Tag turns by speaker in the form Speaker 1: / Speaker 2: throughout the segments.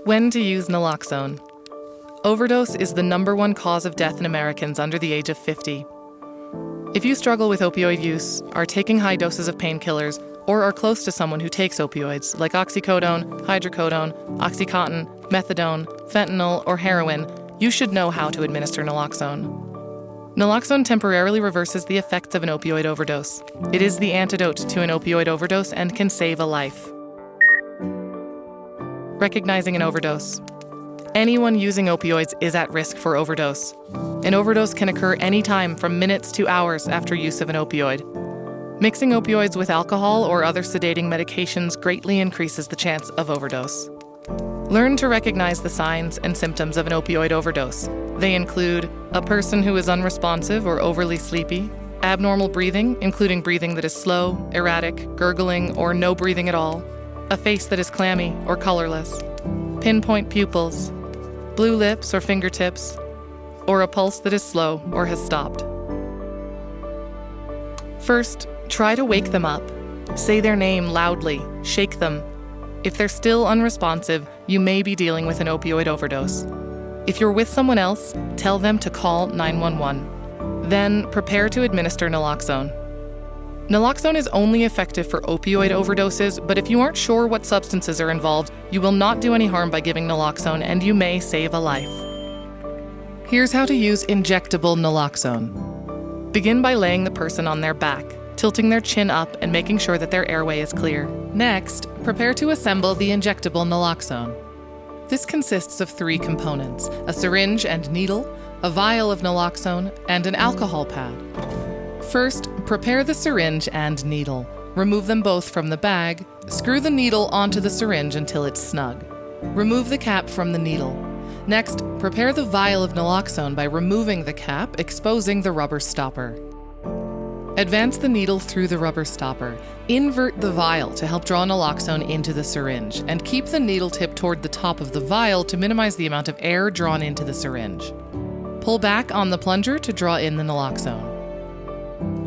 Speaker 1: When to use naloxone. Overdose is the #1 cause of death in Americans under the age of 50. If you struggle with opioid use, are taking high doses of painkillers, or are close to someone who takes opioids like oxycodone, hydrocodone, OxyContin, methadone, fentanyl, or heroin, you should know how to administer naloxone. Naloxone temporarily reverses the effects of an opioid overdose. It is the antidote to an opioid overdose and can save a life. Recognizing an overdose. Anyone using opioids is at risk for overdose. An overdose can occur anytime from minutes to hours after use of an opioid. Mixing opioids with alcohol or other sedating medications greatly increases the chance of overdose. Learn to recognize the signs and symptoms of an opioid overdose. They include a person who is unresponsive or overly sleepy, abnormal breathing, including breathing that is slow, erratic, gurgling, or no breathing at all, a face that is clammy or colorless, pinpoint pupils, blue lips or fingertips, or a pulse that is slow or has stopped. First, try to wake them up. Say their name loudly, shake them. If they're still unresponsive, you may be dealing with an opioid overdose. If you're with someone else, tell them to call 911. Then prepare to administer naloxone. Naloxone is only effective for opioid overdoses, but if you aren't sure what substances are involved, you will not do any harm by giving naloxone and you may save a life. Here's how to use injectable naloxone. Begin by laying the person on their back, tilting their chin up and making sure that their airway is clear. Next, prepare to assemble the injectable naloxone. This consists of 3 components: a syringe and needle, a vial of naloxone, and an alcohol pad. First, prepare the syringe and needle. Remove them both from the bag. Screw the needle onto the syringe until it's snug. Remove the cap from the needle. Next, prepare the vial of naloxone by removing the cap, exposing the rubber stopper. Advance the needle through the rubber stopper. Invert the vial to help draw naloxone into the syringe, and keep the needle tip toward the top of the vial to minimize the amount of air drawn into the syringe. Pull back on the plunger to draw in the naloxone.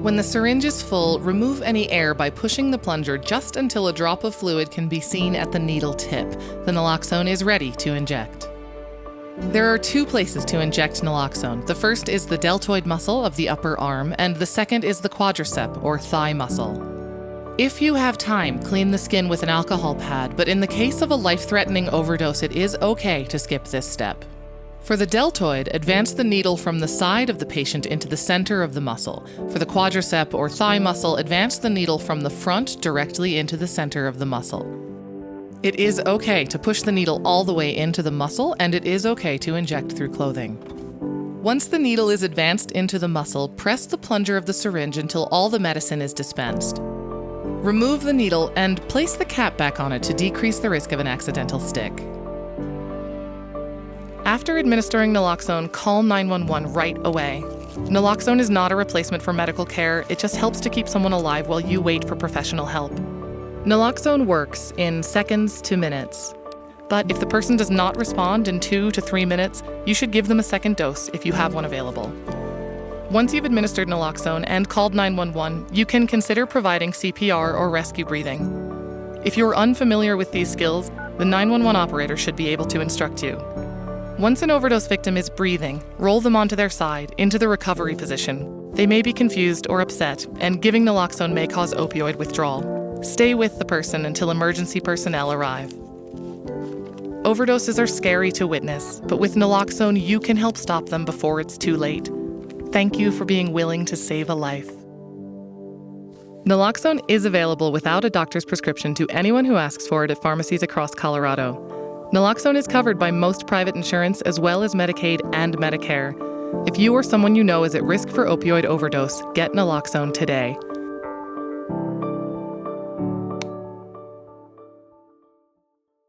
Speaker 1: When the syringe is full, remove any air by pushing the plunger just until a drop of fluid can be seen at the needle tip. The naloxone is ready to inject. There are 2 places to inject naloxone. The first is the deltoid muscle of the upper arm, and the second is the quadricep or thigh muscle. If you have time, clean the skin with an alcohol pad, but in the case of a life-threatening overdose, it is okay to skip this step. For the deltoid, advance the needle from the side of the patient into the center of the muscle. For the quadricep or thigh muscle, advance the needle from the front directly into the center of the muscle. It is okay to push the needle all the way into the muscle, and it is okay to inject through clothing. Once the needle is advanced into the muscle, press the plunger of the syringe until all the medicine is dispensed. Remove the needle and place the cap back on it to decrease the risk of an accidental stick. After administering naloxone, call 911 right away. Naloxone is not a replacement for medical care, it just helps to keep someone alive while you wait for professional help. Naloxone works in seconds to minutes. But if the person does not respond in 2 to 3 minutes, you should give them a second dose if you have one available. Once you've administered naloxone and called 911, you can consider providing CPR or rescue breathing. If you're unfamiliar with these skills, the 911 operator should be able to instruct you. Once an overdose victim is breathing, roll them onto their side, into the recovery position. They may be confused or upset, and giving naloxone may cause opioid withdrawal. Stay with the person until emergency personnel arrive. Overdoses are scary to witness, but with naloxone, you can help stop them before it's too late. Thank you for being willing to save a life. Naloxone is available without a doctor's prescription to anyone who asks for it at pharmacies across Colorado. Naloxone is covered by most private insurance as well as Medicaid and Medicare. If you or someone you know is at risk for opioid overdose, get naloxone today.